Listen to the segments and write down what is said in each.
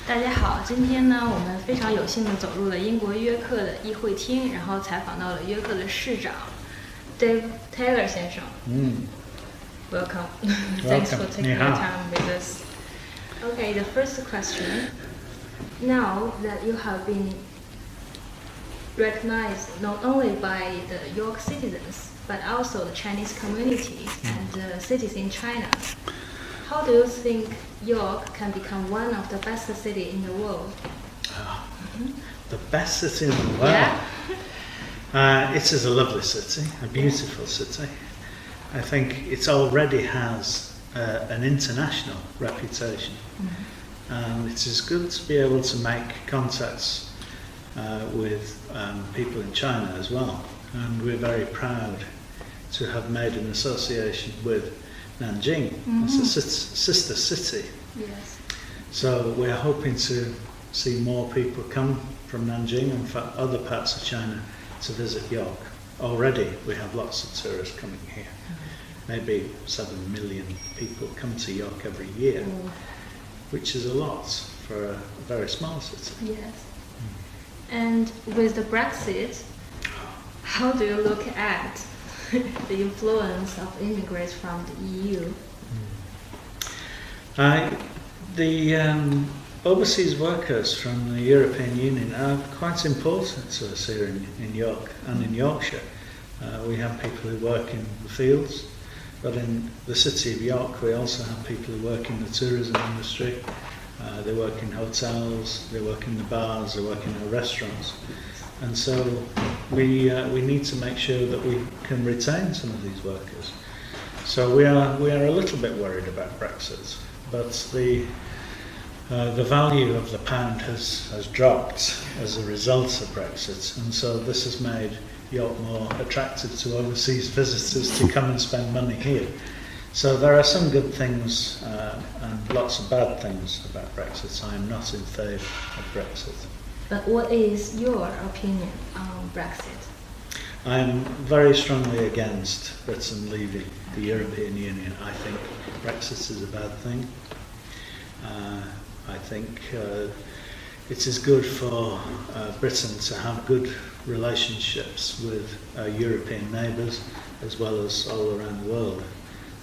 大家好，今天呢，我们非常有幸的走入了英国约克的议会厅，然后采访到了约克的市长 Dave Taylor 先生。Welcome. Thanks for taking your time with us. Okay, the first question. Now that you have been recognized not only by the York citizens, but also the Chinese community and the cities in China, how do you think York can become one of the best cities in the world? The best city in the world? Yeah. It is a lovely city, a beautiful city. I think it already has an international reputation. And it is good to be able to make contacts with people in China as well. And we're very proud to have made an association with Nanjing as a sister city. Yes. So we're hoping to see more people come from Nanjing and from other parts of China to visit York. Already we have lots of tourists coming here. Maybe 7 million people come to York every year, which is a lot for a very small city. Yes. And with the Brexit, how do you look at the influence of immigrants from the EU? The overseas workers from the European Union are quite important to us here in York and in Yorkshire. We have people who work in the fields, but in the city of York we also have people who work in the tourism industry. They work in hotels, they work in the bars, they work in the restaurants. And so we need to make sure that we can retain some of these workers. So we are a little bit worried about Brexit, but the value of the pound has dropped as a result of Brexit, and so this has made York more attractive to overseas visitors to come and spend money here. So there are some good things and lots of bad things about Brexit. I am not in favour of Brexit. But what is your opinion on Brexit? I am very strongly against Britain leaving the European Union. I think Brexit is a bad thing. I think it is good for Britain to have good relationships with European neighbours as well as all around the world.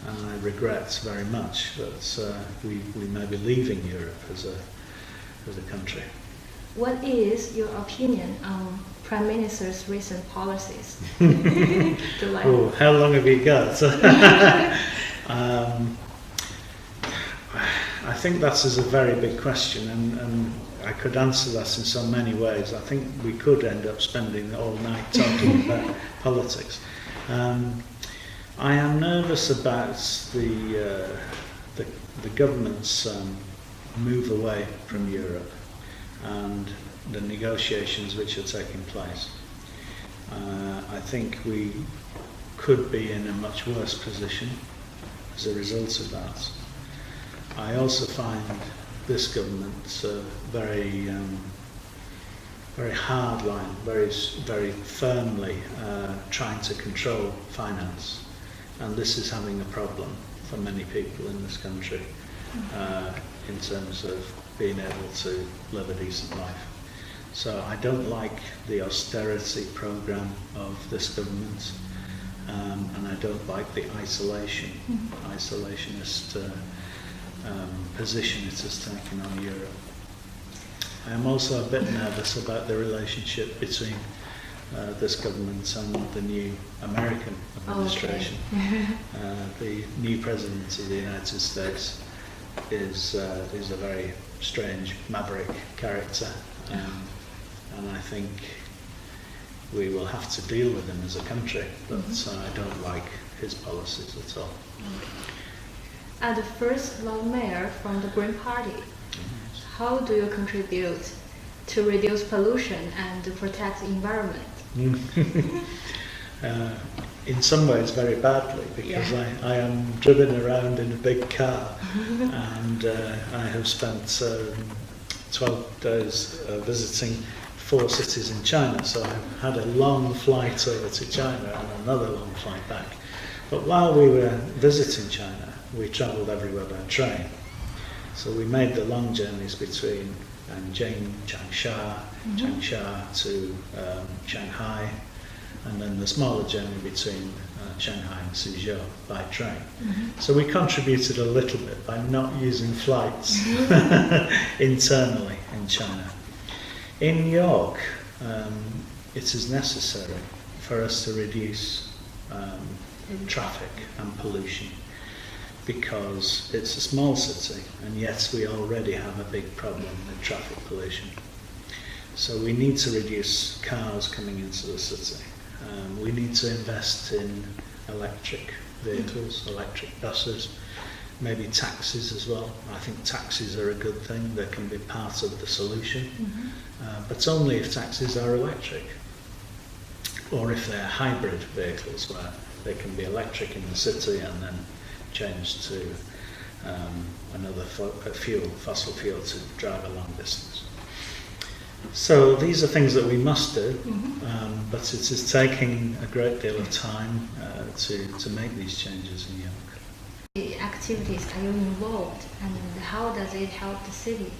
And I regret very much that we may be leaving Europe as a country. What is your opinion on Prime Minister's recent policies? How long have you got? I think that is a very big question, and I could answer that in so many ways. I think we could end up spending all night talking about politics. I am nervous about the government's move away from Europe and the negotiations which are taking place. I think we could be in a much worse position as a result of that. I also find this government very hardline, very firmly trying to control finance, and this is having a problem for many people in this country in terms of being able to live a decent life. So I don't like the austerity programme of this government, and I don't like the isolationist position it has taken on Europe. I am also a bit nervous about the relationship between this government and the new American administration. The new president of the United States is a very strange maverick character, and I think we will have to deal with him as a country, but I don't like his policies at all. As the first Lord Mayor from the Green Party, how do you contribute to reduce pollution and to protect the environment? In some ways very badly, because I am driven around in a big car and I have spent 12 days visiting 4 cities in China, so I've had a long flight over to China and another long flight back. But while we were visiting China, we travelled everywhere by train. So we made the long journeys between Changsha to Shanghai, and then the smaller journey between Shanghai and Suzhou by train. So we contributed a little bit by not using flights internally in China. In York, it is necessary for us to reduce traffic and pollution, because it's a small city and yet we already have a big problem with traffic pollution. So we need to reduce cars coming into the city. We need to invest in electric vehicles, electric buses, maybe taxis as well. I think taxis are a good thing. They can be part of the solution, but only if taxis are electric, or if they're hybrid vehicles where they can be electric in the city and then change to another fossil fuel to drive a long distance. So these are things that we must do, but it is taking a great deal of time to make these changes in York. The activities are you involved, and how does it help the city?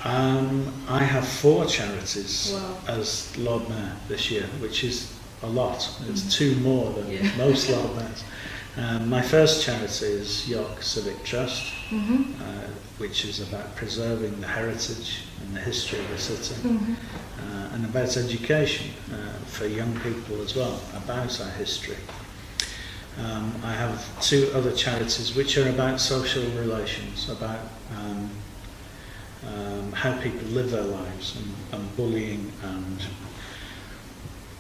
I have 4 charities Wow. as Lord Mayor this year, which is a lot. It's 2 more than most Lord Mayors. My first charity is York Civic Trust, which is about preserving the heritage and the history of the city, and about education for young people as well, about our history. I have 2 other charities which are about social relations, about how people live their lives, and bullying, and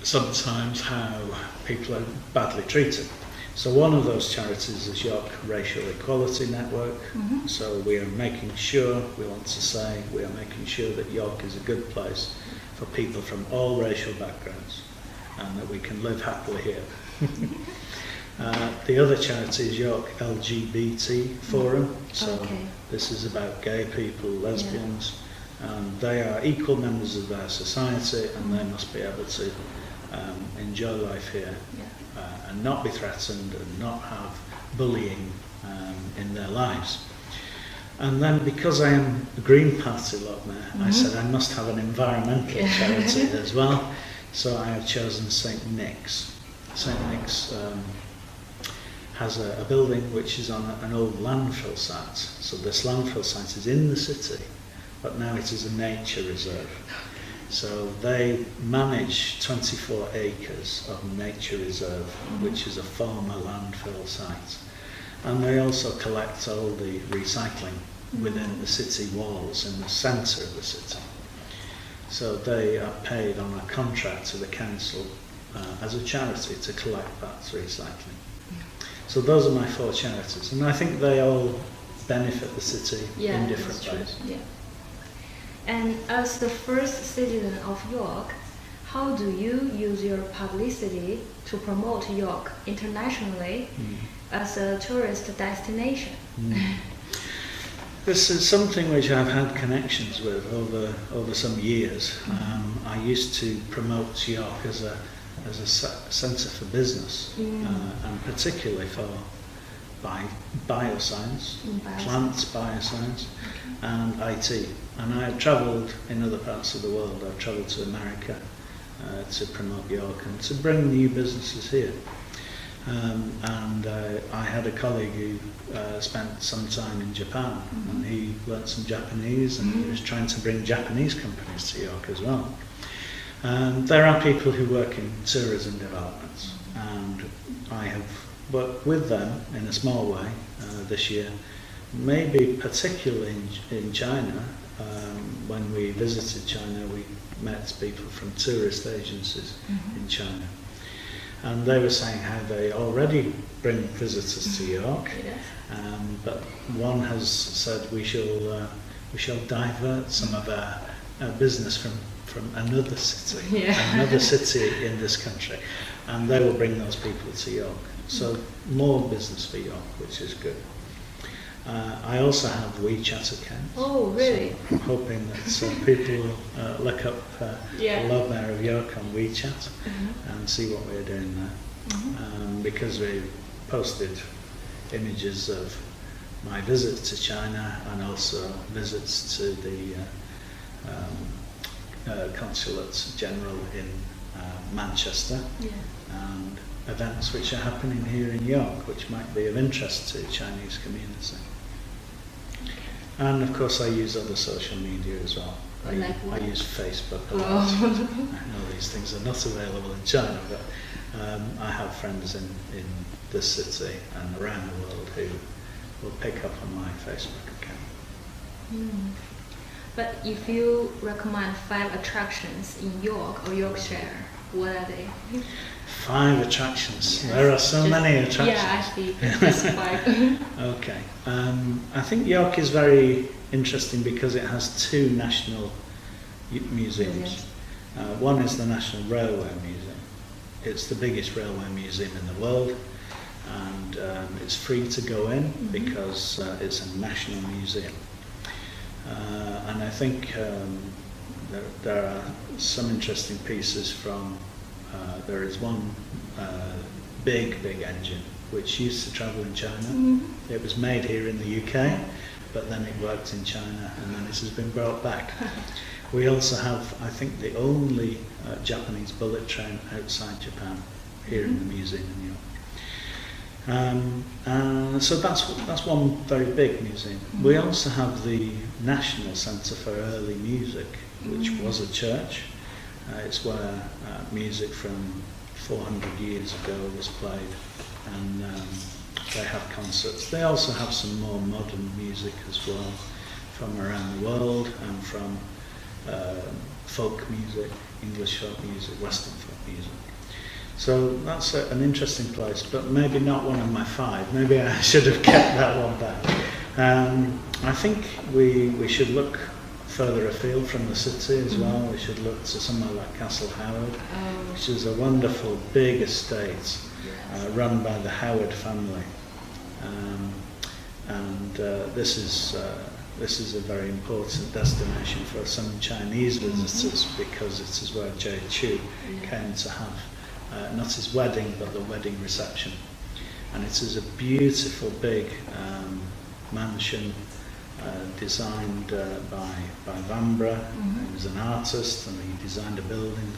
sometimes how people are badly treated. So one of those charities is York Racial Equality Network. So we are making sure that York is a good place for people from all racial backgrounds, and that we can live happily here. The other charity is York LGBT Forum. So this is about gay people, lesbians, and they are equal members of our society, and they must be able to enjoy life here, and not be threatened, and not have bullying in their lives. And then, because I am a Green Party Lord Mayor, I said I must have an environmental charity as well. So I have chosen St Nick's. St Nick's has a building which is on an old landfill site. So this landfill site is in the city, but now it is a nature reserve. So they manage 24 acres of nature reserve, which is a former landfill site. And they also collect all the recycling within the city walls in the centre of the city. So they are paid on a contract to the council as a charity to collect that recycling. So those are my 4 charities, and I think they all benefit the city in different ways. Yeah. And as the first citizen of York, how do you use your publicity to promote York internationally as a tourist destination? This is something which I've had connections with over some years. I used to promote York as a centre for business, and particularly for bioscience, plant bioscience, and IT. And I have travelled in other parts of the world. I've travelled to America to promote York and to bring new businesses here. And I had a colleague who spent some time in Japan, and he learnt some Japanese, and he was trying to bring Japanese companies to York as well. There are people who work in tourism developments, and I have worked with them in a small way this year, maybe particularly in China. When we visited China, we met people from tourist agencies in China, and they were saying how they already bring visitors to York, but one has said we shall divert some of our business from another city, another city in this country, and they will bring those people to York. So more business for York, which is good. I also have WeChat accounts. Oh, really? So I'm hoping that people will look up the Lord Mayor of York on WeChat and see what we're doing there. Because we posted images of my visits to China and also visits to the Consulate General in Manchester, and events which are happening here in York which might be of interest to the Chinese community. And of course I use other social media as well. I use Facebook a lot. I know these things are not available in China, but I have friends in this city and around the world who will pick up on my Facebook account. But if you recommend 5 attractions in York or Yorkshire, what are they? 5 attractions. Yes. There are so many attractions. Yeah, actually, just 5. Okay. I think York is very interesting because it has 2 national museums. One is the National Railway Museum. It's the biggest railway museum in the world, and it's free to go in because it's a national museum. And I think there are some interesting pieces from, there is one big engine which used to travel in China. It was made here in the UK, but then it worked in China and then it has been brought back. We also have, I think, the only Japanese bullet train outside Japan here in the museum in York. So that's one very big museum. We also have the National Centre for Early Music, which was a church. It's where music from 400 years ago was played, and they have concerts. They also have some more modern music as well from around the world, and from folk music, English folk music, Western folk music. So that's an interesting place, but maybe not one of my 5. Maybe I should have kept that one back. I think we should look further afield from the city as well. We should look to somewhere like Castle Howard, which is a wonderful big estate run by the Howard family. This is a very important destination for some Chinese visitors because it is where Jay Chu came to have not his wedding but the wedding reception, and it is a beautiful big mansion designed by Vanbrugh. He was an artist and he designed a building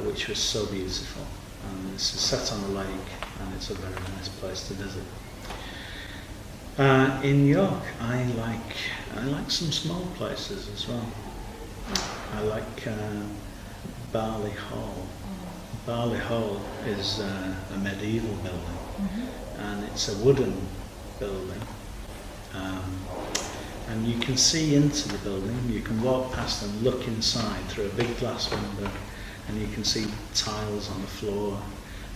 which was so beautiful, and it's set on a lake and it's a very nice place to visit. In York, I like some small places as well. I like Barley Hall. Barley Hall is a medieval building, and it's a wooden building. And you can see into the building. You can walk past and look inside through a big glass window, and you can see tiles on the floor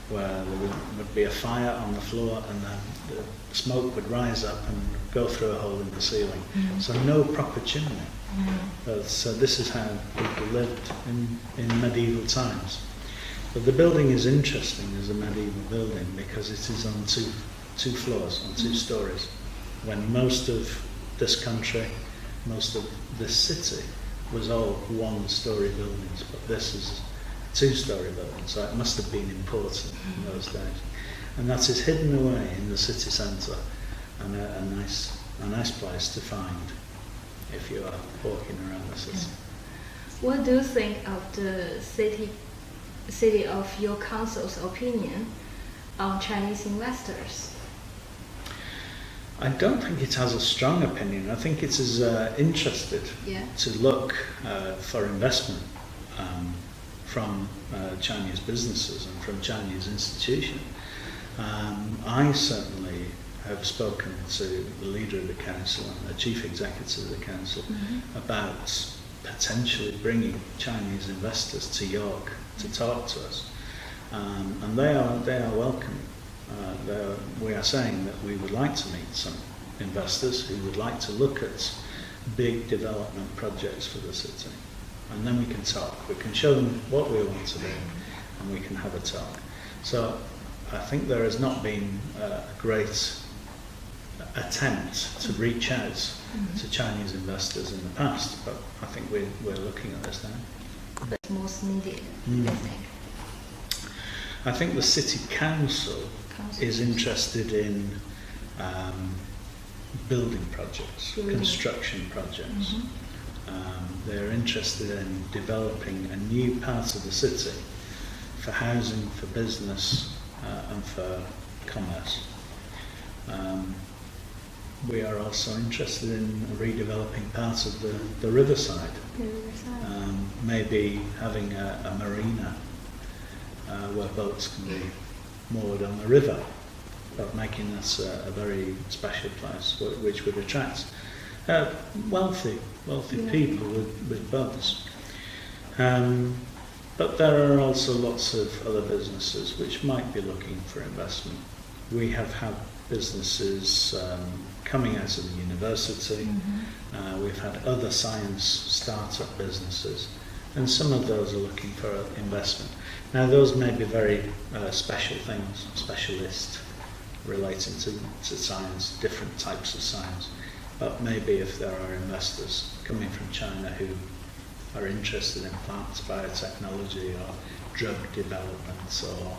where there would be a fire on the floor, and then the smoke would rise up and go through a hole in the ceiling. So no proper chimney. So this is how people lived in medieval times. But the building is interesting as a medieval building because it is on two floors, on 2 stories, when most of this country, most of this city was all 1-story buildings, but this is a 2-story building, so it must have been important in those days. And that is hidden away in the city centre, and a nice place to find if you are walking around the city. What do you think of the city of your council's opinion on Chinese investors? I don't think it has a strong opinion. I think it is interested to look for investment from Chinese businesses and from Chinese institutions. I certainly have spoken to the leader of the council and the chief executive of the council about potentially bringing Chinese investors to York to talk to us, and they are welcome. We are saying that we would like to meet some investors who would like to look at big development projects for the city, and then we can talk. We can show them what we want to do, and we can have a talk. So I think there has not been a great attempt to reach out to Chinese investors in the past, but I think we're looking at this now. That's most needed, I think. I think the city council is interested in building projects, construction projects. They're interested in developing a new part of the city for housing, for business, and for commerce. We are also interested in redeveloping parts of the riverside. Maybe having a marina where boats can be moored on the river, but making this a very special place which would attract wealthy people with boats. But there are also lots of other businesses which might be looking for investment. We have had businesses coming out of the university. We've had other science startup businesses, and some of those are looking for investment. Now those may be very special things, specialist relating to science, different types of science. But maybe if there are investors coming from China who are interested in plants, biotechnology, or drug development, or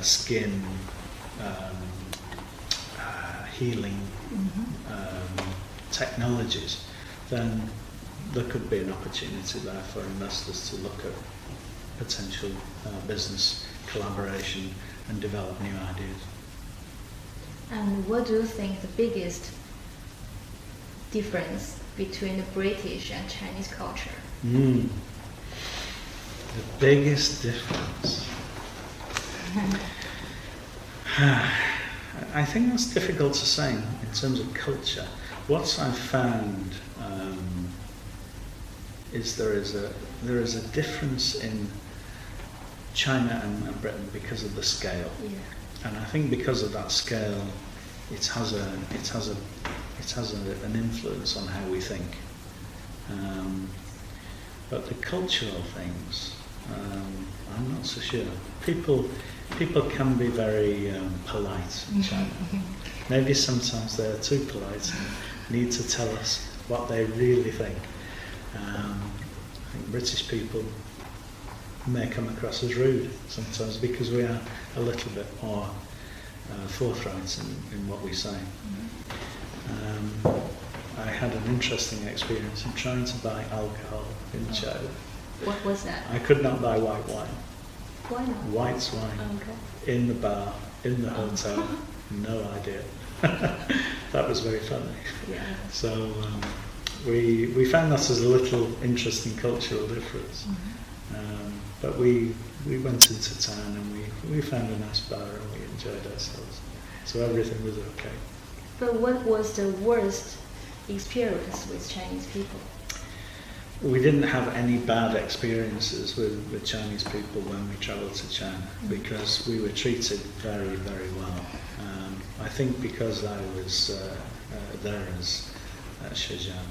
skin healing technologies, then there could be an opportunity there for investors to look at potential business collaboration and develop new ideas. And what do you think the biggest difference between the British and Chinese culture? The biggest difference? I think that's difficult to say in terms of culture. What I've found is there is a difference in China and Britain because of the scale. Yeah. And I think because of that scale, it has an influence on how we think. But the cultural things, I'm not so sure. People can be very polite in China. Maybe sometimes they're too polite and need to tell us what they really think. I think British people may come across as rude sometimes because we are a little bit more forthright in what we say. I had an interesting experience in trying to buy alcohol in China. What was that? I could not buy white wine. Why not? White wine in the bar, in the hotel, no idea. That was very funny. Yeah. So we found that as a little interesting cultural difference. But we went into town and we found a nice bar and we enjoyed ourselves. So everything was okay. But what was the worst experience with Chinese people? We didn't have any bad experiences with Chinese people when we travelled to China because we were treated very, very well. I think because I was there as Shenzhen,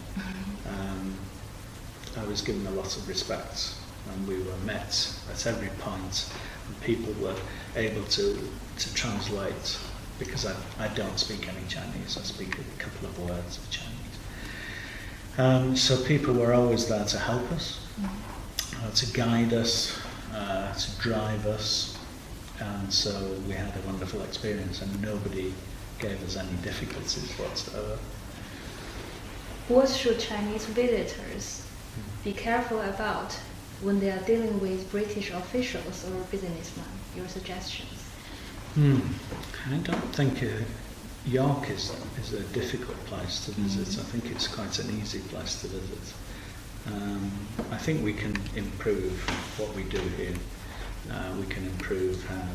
I was given a lot of respect and we were met at every point and people were able to translate because I don't speak any Chinese, I speak a couple of words of Chinese. So people were always there to help us, to guide us, to drive us, and so we had a wonderful experience and nobody gave us any difficulties whatsoever. What should Chinese visitors be careful about when they are dealing with British officials or businessmen? Your suggestions? I don't think York is a difficult place to visit. I think it's quite an easy place to visit. I think we can improve what we do here. We can improve how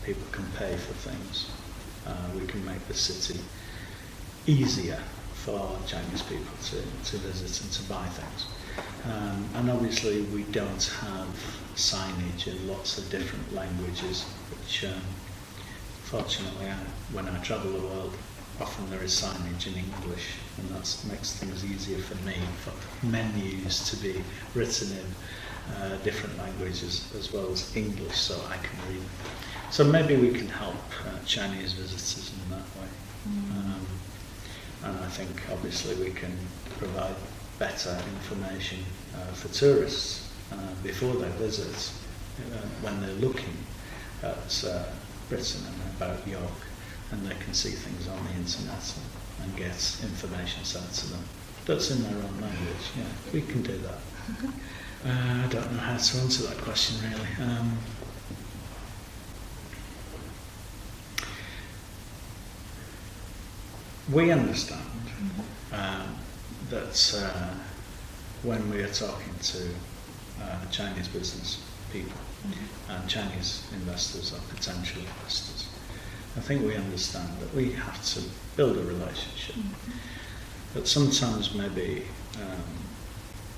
people can pay for things. We can make the city easier for Chinese people to visit and to buy things. And obviously we don't have signage in lots of different languages, which fortunately when I travel the world, often there is signage in English, and that makes things easier for me, for menus to be written in different languages as well as English, so I can read. So maybe we can help Chinese visitors in that way. And I think obviously we can provide better information for tourists before they visit, when they're looking at Britain and about York. and they can see things on the internet and get information sent to them. That's in their own language. Yeah, we can do that. I don't know how to answer that question really. We understand that when we are talking to Chinese business people and Chinese investors or potential investors, I think we understand that we have to build a relationship. But sometimes maybe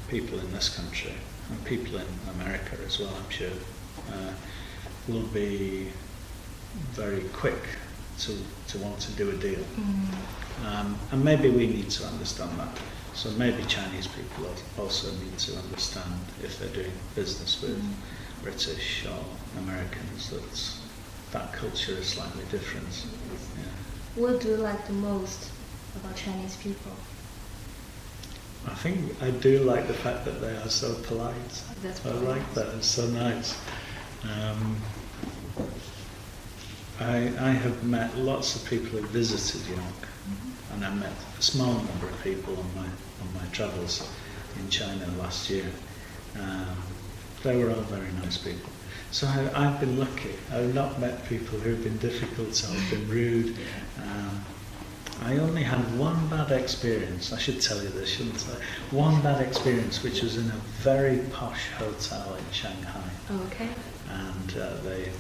people in this country and people in America as well, I'm sure, will be very quick to want to do a deal. And maybe we need to understand that. So maybe Chinese people also need to understand, if they're doing business with British or Americans, that culture is slightly different. Yeah. What do you like the most about Chinese people? I think I do like the fact that they are so polite. That's I like that, it's so nice. I have met lots of people who visited York, and I met a small number of people on my travels in China last year. They were all very nice people. So I've been lucky. I've not met people who've been difficult or been rude. I only had one bad experience. I should tell you this, shouldn't I? One bad experience, which was in a very posh hotel in Shanghai. Okay. And they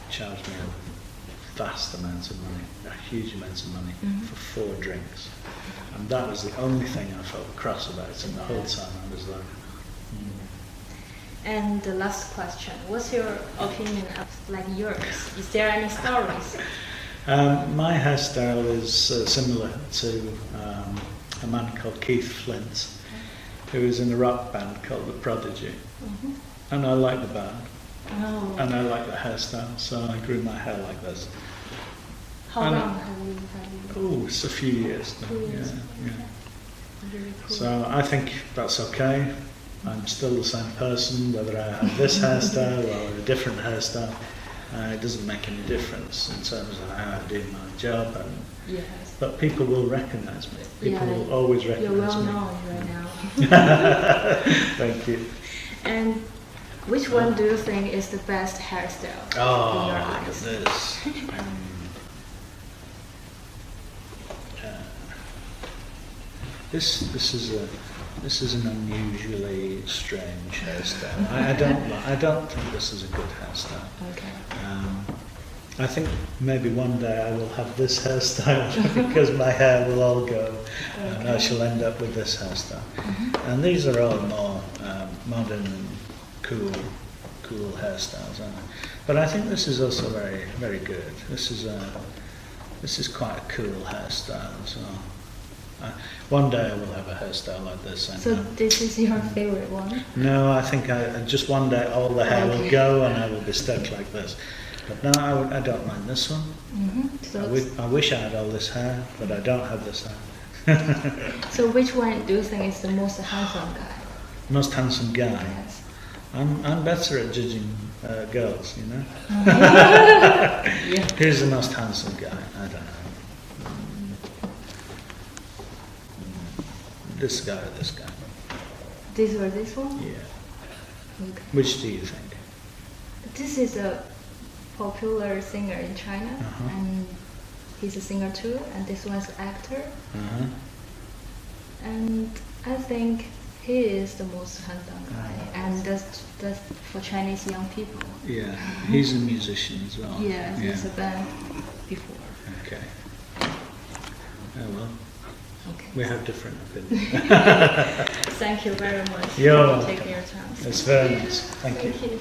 charged me a vast amount of money, a huge amount of money for 4 drinks. And that was the only thing I felt cross about, and the whole time I was like... And the last question, what's your opinion of like yours? Is there any stories? My hairstyle is similar to a man called Keith Flint, who is in a rock band called The Prodigy. And I like the band. Oh. And I like the hairstyle, so I grew my hair like this. How long have you? Oh, it's a few years now. 2 years. Yeah. Really cool. So I think that's okay. I'm still the same person, whether I have this hairstyle or a different hairstyle. It doesn't make any difference in terms of how I do my job. Yes. But people will recognise me. People will always recognise me. You're well known right now. Thank you. And which one do you think is the best hairstyle in your eyes? This is an unusually strange hairstyle. I don't think this is a good hairstyle. Okay. I think maybe one day I will have this hairstyle because my hair will all go, and I shall end up with this hairstyle. And these are all more modern and cool hairstyles, aren't they? But I think this is also very, very good. This is quite a cool hairstyle. So one day I will have a hairstyle like this. So this is your favorite one? No, I think just one day all the hair will go and I will be stuck like this. But no, I don't mind this one. So I wish I had all this hair, but I don't have this hair. So which one do you think is the most handsome guy? Most handsome guy? Yes. I'm better at judging girls, you know. Yeah. Who's the most handsome guy? I don't know. This guy or this guy? This or this one? Yeah. Okay. Which do you think? This is a popular singer in China, and he's a singer too, and this one's an actor. And I think he is the most handsome guy, and that's for Chinese young people. Yeah, he's a musician as well. Yeah, he's a band before. Okay. Oh well. Okay. We have different opinions. Thank you very much You're for welcome. taking your time. It's very nice. Thank you. Thank you.